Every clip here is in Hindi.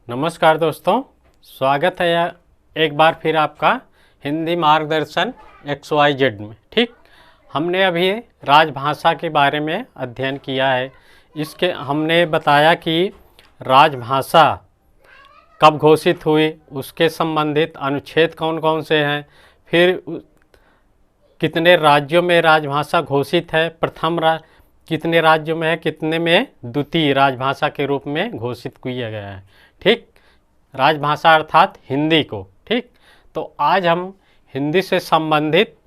नमस्कार दोस्तों, स्वागत है एक बार फिर आपका हिंदी मार्गदर्शन XYZ में। ठीक, हमने अभी राजभाषा के बारे में अध्ययन किया है। इसके हमने बताया कि राजभाषा कब घोषित हुई, उसके संबंधित अनुच्छेद कौन कौन से हैं, फिर कितने राज्यों में राजभाषा घोषित है, कितने राज्यों में है, कितने में द्वितीय राजभाषा के रूप में घोषित किया गया है। ठीक, राजभाषा अर्थात हिंदी को। ठीक, तो आज हम हिंदी से संबंधित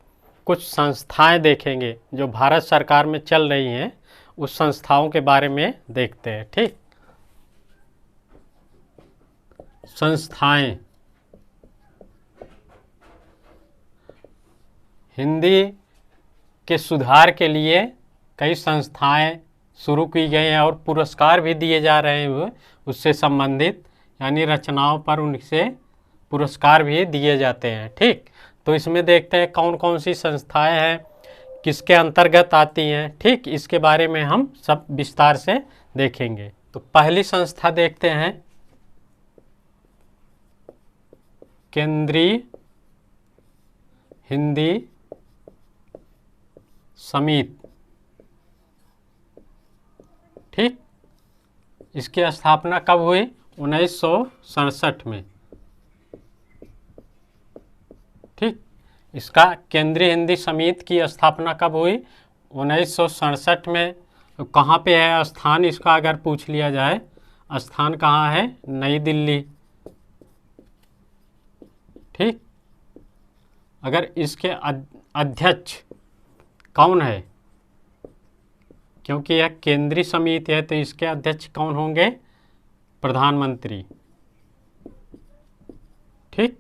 कुछ संस्थाएं देखेंगे जो भारत सरकार में चल रही हैं। उस संस्थाओं के बारे में देखते हैं। ठीक, संस्थाएं हिंदी के सुधार के लिए कई संस्थाएं शुरू की गई हैं और पुरस्कार भी दिए जा रहे हैं उससे संबंधित, यानी रचनाओं पर उनसे पुरस्कार भी दिए जाते हैं। ठीक, तो इसमें देखते हैं कौन कौन सी संस्थाएं हैं, किसके अंतर्गत आती हैं। ठीक, इसके बारे में हम सब विस्तार से देखेंगे। तो पहली संस्था देखते हैं केंद्रीय हिंदी समिति। ठीक, इसकी स्थापना कब हुई? 1967 में। ठीक, इसका केंद्रीय हिंदी समिति की स्थापना कब हुई? 1967 में। तो कहाँ पे है स्थान इसका, अगर पूछ लिया जाए, स्थान कहाँ है? नई दिल्ली। ठीक, अगर इसके अध्यक्ष कौन है, क्योंकि यह केंद्रीय समिति है तो इसके अध्यक्ष कौन होंगे? प्रधानमंत्री। ठीक,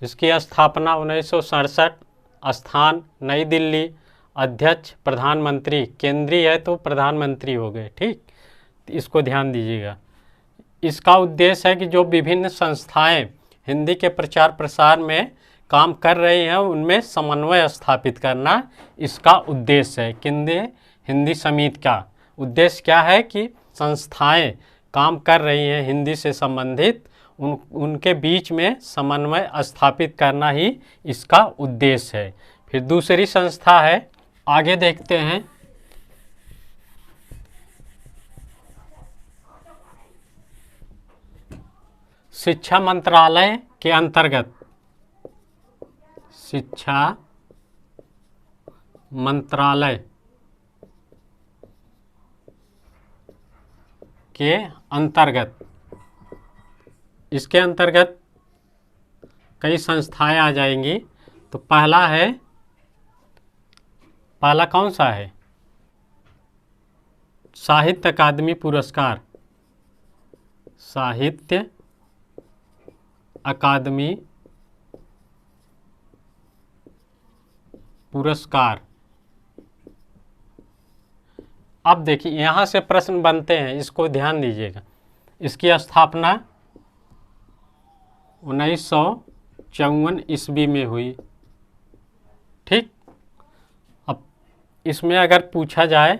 इसकी स्थापना 1967, स्थान नई दिल्ली, अध्यक्ष प्रधानमंत्री, केंद्रीय है तो प्रधानमंत्री हो गए। ठीक, इसको ध्यान दीजिएगा। इसका उद्देश्य है कि जो विभिन्न संस्थाएं हिंदी के प्रचार प्रसार में काम कर रही हैं उनमें समन्वय स्थापित करना इसका उद्देश्य है। केंद्रीय हिंदी समिति का उद्देश्य क्या है कि संस्थाएं काम कर रही हैं हिंदी से संबंधित, उनके बीच में समन्वय स्थापित करना ही इसका उद्देश्य है। फिर दूसरी संस्था है, आगे देखते हैं, शिक्षा मंत्रालय के अंतर्गत, शिक्षा मंत्रालय के अंतर्गत, इसके अंतर्गत कई संस्थाएं आ जाएंगी। तो पहला कौन सा है? साहित्य अकादमी पुरस्कार। साहित्य अकादमी पुरस्कार। अब देखिए यहाँ से प्रश्न बनते हैं, इसको ध्यान दीजिएगा। इसकी स्थापना 1954 ईस्वी में हुई। ठीक, अब इसमें अगर पूछा जाए,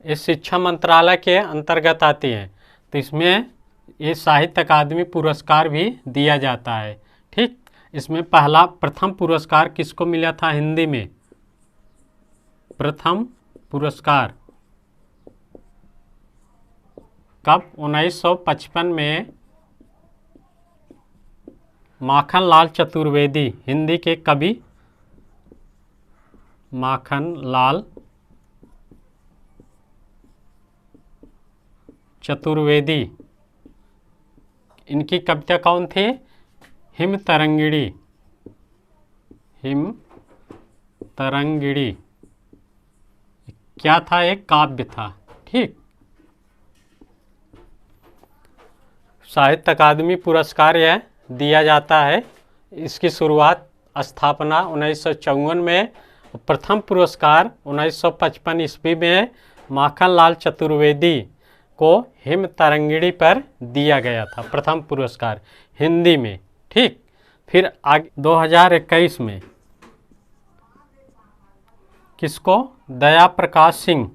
ये शिक्षा मंत्रालय के अंतर्गत आती है तो इसमें ये साहित्य अकादमी पुरस्कार भी दिया जाता है। ठीक, इसमें प्रथम पुरस्कार किसको मिला था हिंदी में? प्रथम पुरस्कार कब? 1955 में माखनलाल चतुर्वेदी, हिंदी के कवि माखनलाल चतुर्वेदी, इनकी कविता कौन थी? हिम तरंगिणी। हिम तरंगिणी क्या था? एक काव्य था। ठीक, साहित्य अकादमी पुरस्कार यह दिया जाता है। इसकी शुरुआत, स्थापना 1954 में, प्रथम पुरस्कार 1955 ईस्वी में माखनलाल चतुर्वेदी को हिम तरंगिणी पर दिया गया था, प्रथम पुरस्कार हिंदी में। ठीक, फिर आगे 2021 में किसको? दया प्रकाश सिंह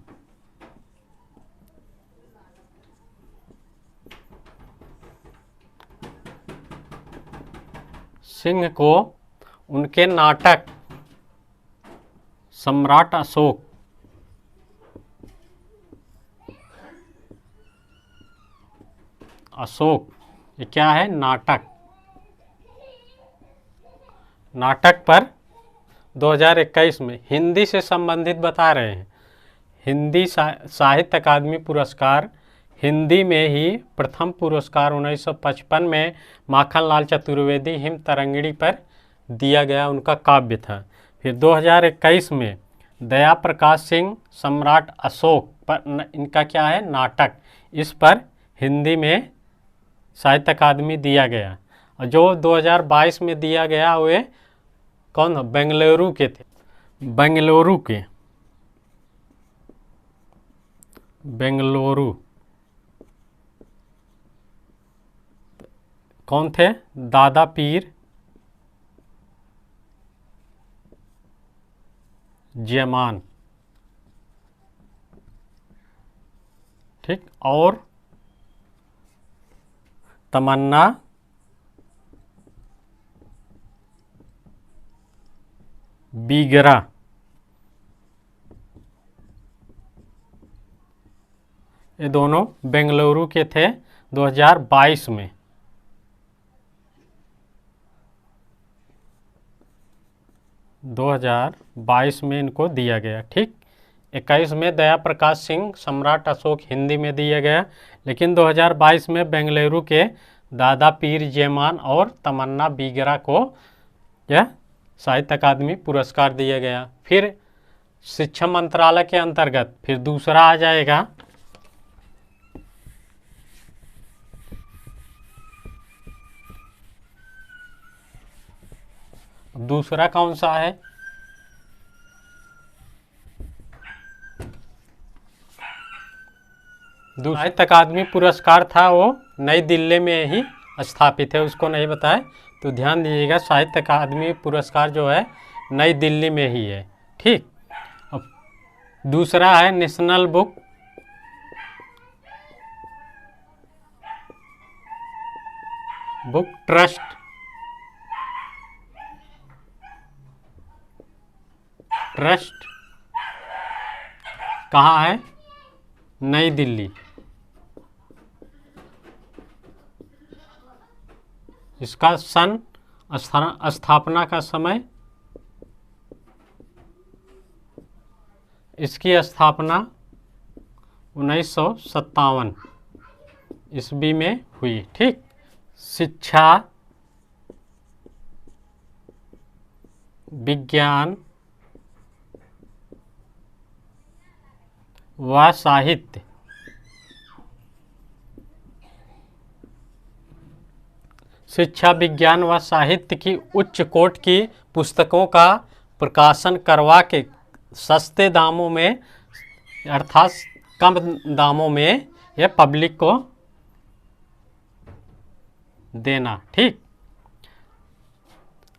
सिंह को उनके नाटक सम्राट अशोक ये क्या है, नाटक पर 2021 में हिंदी से संबंधित बता रहे हैं। हिंदी साहित्य अकादमी पुरस्कार हिंदी में ही प्रथम पुरस्कार 1955 में माखनलाल चतुर्वेदी हिम तरंगिणी पर दिया गया, उनका काव्य था। फिर 2021 में दया प्रकाश सिंह सम्राट अशोक पर इनका क्या है, नाटक, इस पर हिंदी में साहित्य अकादमी दिया गया। और जो 2022 में दिया गया वे कौन, बेंगलुरु के थे, बेंगलुरु कौन थे, दादा पीर जयमान, ठीक, और तमन्ना बीगरा, ये दोनों बेंगलुरु के थे 2022 में। 2022 में इनको दिया गया, ठीक। 21 में दया प्रकाश सिंह सम्राट अशोक हिंदी में दिया गया, लेकिन 2022 में बेंगलुरु के दादा पीर जयमान और तमन्ना बीगरा को यह साहित्य अकादमी पुरस्कार दिया गया। फिर शिक्षा मंत्रालय के अंतर्गत फिर दूसरा आ जाएगा, दूसरा कौन सा है, साहित्य अकादमी पुरस्कार था वो नई दिल्ली में ही स्थापित है, उसको नहीं बताए तो ध्यान दीजिएगा। साहित्य अकादमी पुरस्कार जो है नई दिल्ली में ही है, ठीक। अब दूसरा है नेशनल बुक ट्रस्ट, कहाँ है, नई दिल्ली। इसका सन स्थापना का समय, इसकी स्थापना 1957 ईस्वी में हुई, ठीक। शिक्षा विज्ञान व साहित्य, शिक्षा विज्ञान व साहित्य की उच्च कोटि की पुस्तकों का प्रकाशन करवा के सस्ते दामों में, अर्थात कम दामों में यह पब्लिक को देना, ठीक।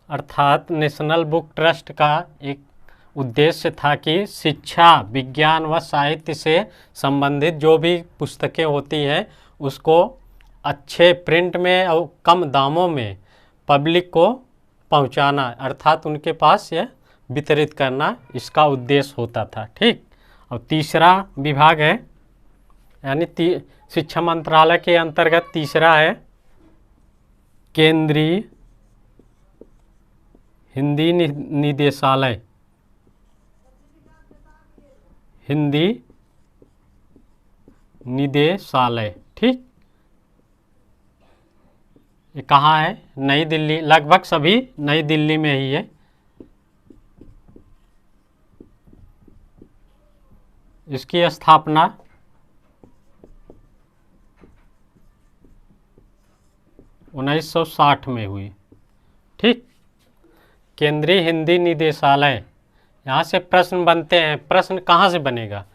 अर्थात नेशनल बुक ट्रस्ट का एक उद्देश्य था कि शिक्षा विज्ञान व साहित्य से संबंधित जो भी पुस्तकें होती हैं उसको अच्छे प्रिंट में और कम दामों में पब्लिक को पहुंचाना, अर्थात उनके पास यह वितरित करना, इसका उद्देश्य होता था, ठीक। और तीसरा विभाग है, यानी शिक्षा मंत्रालय के अंतर्गत तीसरा है केंद्रीय हिंदी निदेशालय, हिंदी निदेशालय, ठीक। ये कहाँ है, नई दिल्ली, लगभग सभी नई दिल्ली में ही है। इसकी स्थापना 1960 में हुई, ठीक। केंद्रीय हिंदी निदेशालय, यहाँ से प्रश्न बनते हैं। प्रश्न कहाँ से बनेगा,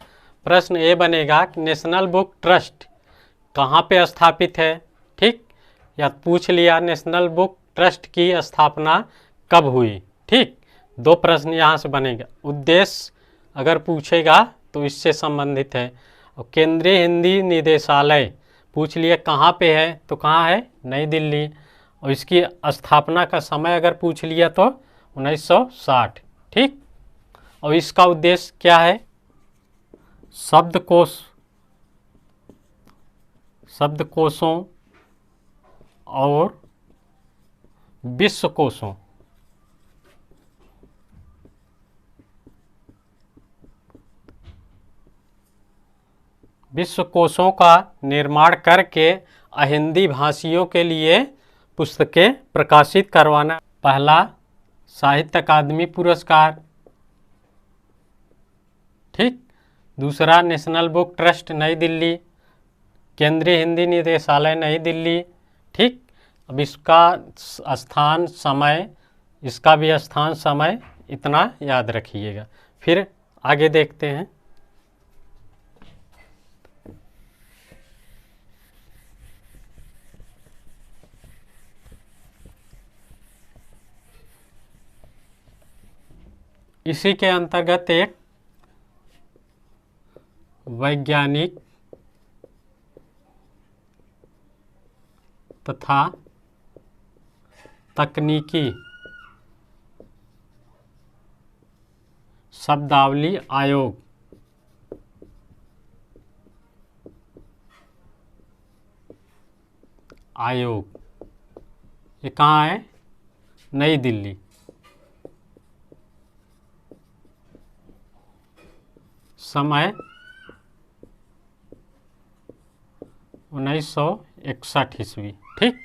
प्रश्न ये बनेगा कि नेशनल बुक ट्रस्ट कहाँ पे स्थापित है, ठीक। या पूछ लिया नेशनल बुक ट्रस्ट की स्थापना कब हुई, ठीक। दो प्रश्न यहाँ से बनेगा। उद्देश्य अगर पूछेगा तो इससे संबंधित है। और केंद्रीय हिंदी निदेशालय पूछ लिया कहाँ पे है, तो कहाँ है, नई दिल्ली। और इसकी स्थापना का समय अगर पूछ लिया तो 1960। ठीक। और इसका उद्देश्य क्या है? शब्दकोशों और विश्वकोशों का निर्माण करके अहिंदी भाषियों के लिए पुस्तकें प्रकाशित करवाना। पहला साहित्य अकादमी पुरस्कार। ठीक। दूसरा नेशनल बुक ट्रस्ट नई दिल्ली, केंद्रीय हिंदी निदेशालय नई दिल्ली। ठीक। अब इसका स्थान समय, इसका भी स्थान समय इतना याद रखिएगा। फिर आगे देखते हैं। इसी के अंतर्गत एक वैज्ञानिक तथा तकनीकी शब्दावली आयोग ये कहाँ है? नई दिल्ली। समय 1961 ईस्वी। ठीक।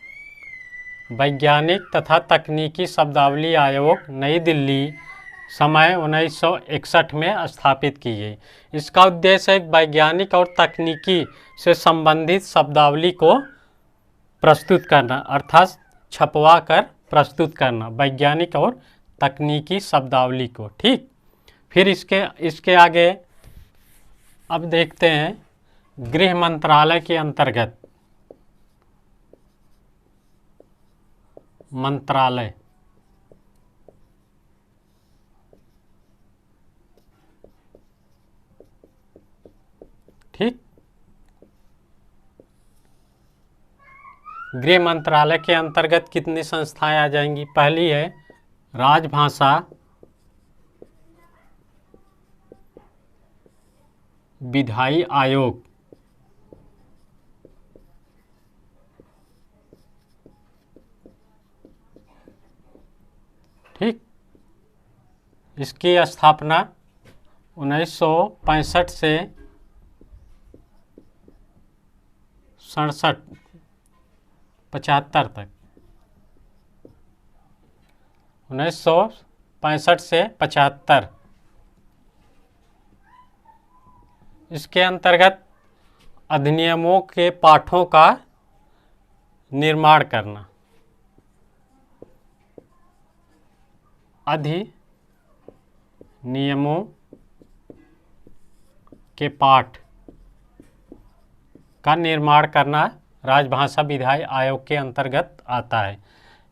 वैज्ञानिक तथा तकनीकी शब्दावली आयोग नई दिल्ली समय 1961 में स्थापित की गई। इसका उद्देश्य एक वैज्ञानिक और तकनीकी से संबंधित शब्दावली को प्रस्तुत करना, अर्थात छपवा कर प्रस्तुत करना वैज्ञानिक और तकनीकी शब्दावली को। ठीक। फिर इसके आगे अब देखते हैं गृह मंत्रालय के अंतर्गत मंत्रालय। ठीक। गृह मंत्रालय के अंतर्गत कितनी संस्थाएं आ जाएंगी? पहली है राजभाषा विधायी आयोग। ठीक। इसकी स्थापना 1965 से 75 तक, 1965 से 75। इसके अंतर्गत अधिनियमों के पाठों का निर्माण करना। अधिनियमों के पाठ का निर्माण करना राजभाषा विधायी आयोग के अंतर्गत आता है।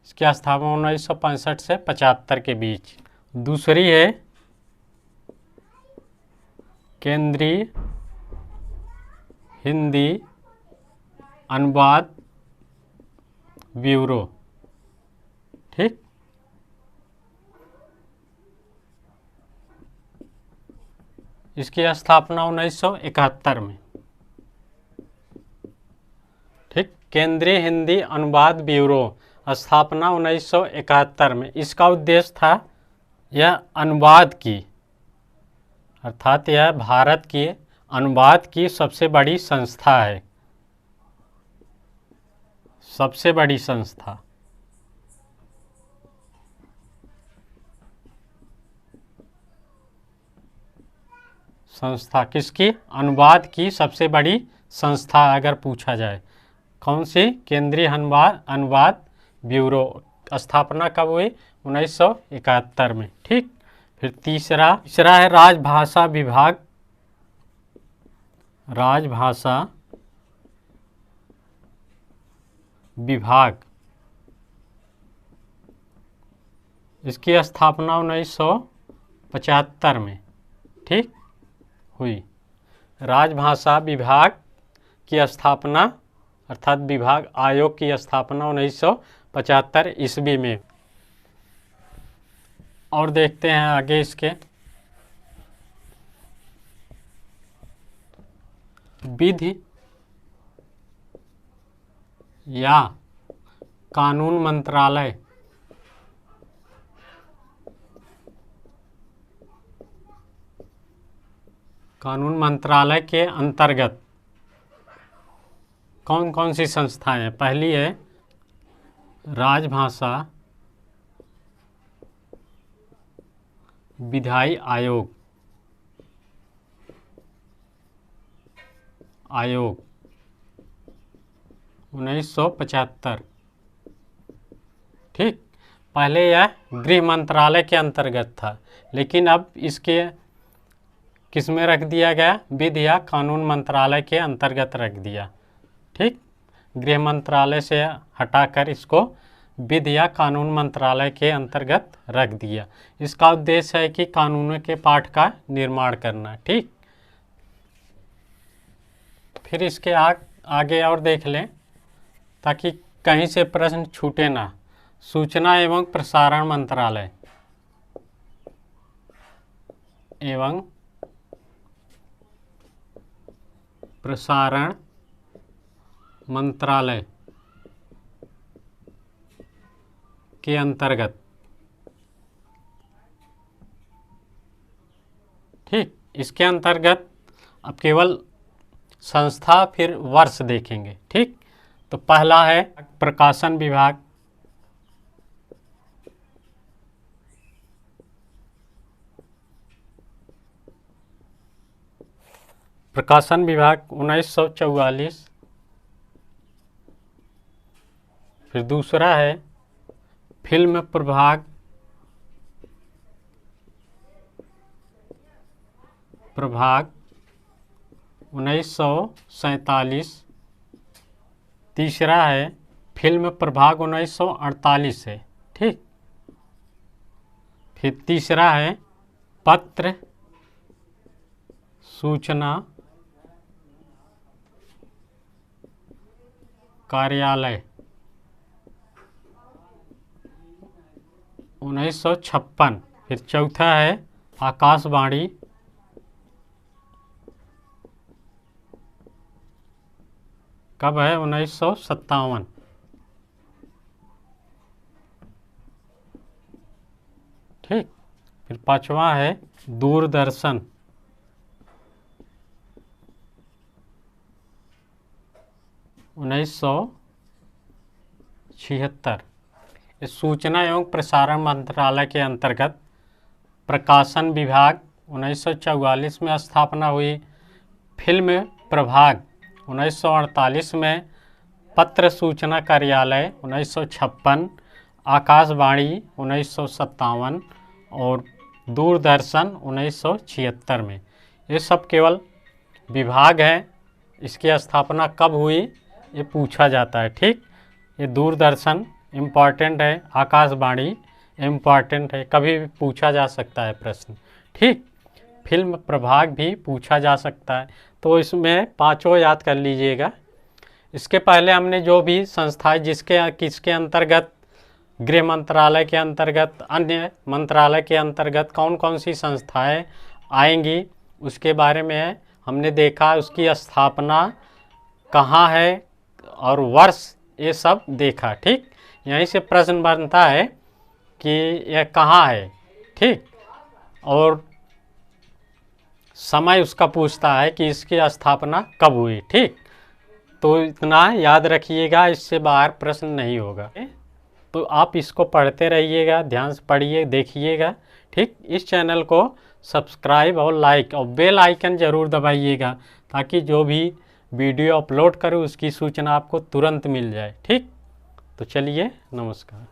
इसकी स्थापना 1965 से 75 के बीच। दूसरी है केंद्रीय हिंदी अनुवाद ब्यूरो। ठीक। इसकी स्थापना 1971 में। ठीक। केंद्रीय हिंदी अनुवाद ब्यूरो स्थापना 1971 में। इसका उद्देश्य था यह अनुवाद की, अर्थात यह भारत की अनुवाद की सबसे बड़ी संस्था है, सबसे बड़ी संस्था। किसकी? अनुवाद की सबसे बड़ी संस्था अगर पूछा जाए। कौन सी? केंद्रीय अनुवाद ब्यूरो। स्थापना कब हुई? 1971 में। ठीक। फिर तीसरा है राजभाषा विभाग। राजभाषा विभाग। इसकी स्थापना 1975 में। ठीक हुई। राजभाषा विभाग की स्थापना, अर्थात विभाग आयोग की स्थापना 1975 ईस्वी में। और देखते हैं आगे इसके विधि या कानून मंत्रालय के अंतर्गत कौन कौन सी संस्थाएं हैं। पहली है राजभाषा विधायी आयोग 1975। ठीक, पहले यह गृह मंत्रालय के अंतर्गत था, लेकिन अब इसके किस में रख दिया गया, विधि या कानून मंत्रालय के अंतर्गत रख दिया। ठीक, गृह मंत्रालय से हटाकर इसको विधि या कानून मंत्रालय के अंतर्गत रख दिया। इसका उद्देश्य है कि कानूनों के पाठ का निर्माण करना। ठीक, फिर इसके आगे और देख लें ताकि कहीं से प्रश्न छूटे ना। सूचना एवं प्रसारण मंत्रालय एवं प्रसारण मंत्रालय के अंतर्गत। ठीक, इसके अंतर्गत अब केवल संस्था फिर वर्ष देखेंगे। ठीक, तो पहला है प्रकाशन विभाग। प्रकाशन विभाग 1944। फिर दूसरा है फिल्म प्रभाग 1947। तीसरा है फिल्म प्रभाग 1948 है। ठीक, फिर तीसरा है पत्र सूचना कार्यालय 1956। फिर चौथा है आकाशवाणी कब है, 1957। ठीक, फिर पांचवा है दूरदर्शन 1976। इस सूचना एवं प्रसारण मंत्रालय के अंतर्गत प्रकाशन विभाग 1944 में स्थापना हुई, फिल्म प्रभाग 1948 में, पत्र सूचना कार्यालय 1956, आकाशवाणी 1957 और दूरदर्शन 1976 में। ये सब केवल विभाग हैं। इसकी स्थापना कब हुई ये पूछा जाता है। ठीक, ये दूरदर्शन इम्पॉर्टेंट है, आकाशवाणी इम्पॉर्टेंट है, कभी भी पूछा जा सकता है प्रश्न। ठीक, फिल्म प्रभाग भी पूछा जा सकता है, तो इसमें पांचों याद कर लीजिएगा। इसके पहले हमने जो भी संस्थाएं किसके अंतर्गत, गृह मंत्रालय के अंतर्गत, अन्य मंत्रालय के अंतर्गत कौन कौन सी संस्थाएं आएंगी उसके बारे में हमने देखा। उसकी स्थापना कहाँ है और वर्ष, ये सब देखा। ठीक, यहीं से प्रश्न बनता है कि यह कहाँ है। ठीक, और समय उसका पूछता है कि इसकी स्थापना कब हुई। ठीक, तो इतना याद रखिएगा, इससे बाहर प्रश्न नहीं होगा। तो आप इसको पढ़ते रहिएगा, ध्यान से पढ़िए, देखिएगा। ठीक, इस चैनल को सब्सक्राइब और लाइक और बेल आइकन ज़रूर दबाइएगा ताकि जो भी वीडियो अपलोड करूँ उसकी सूचना आपको तुरंत मिल जाए। ठीक, तो चलिए, नमस्कार।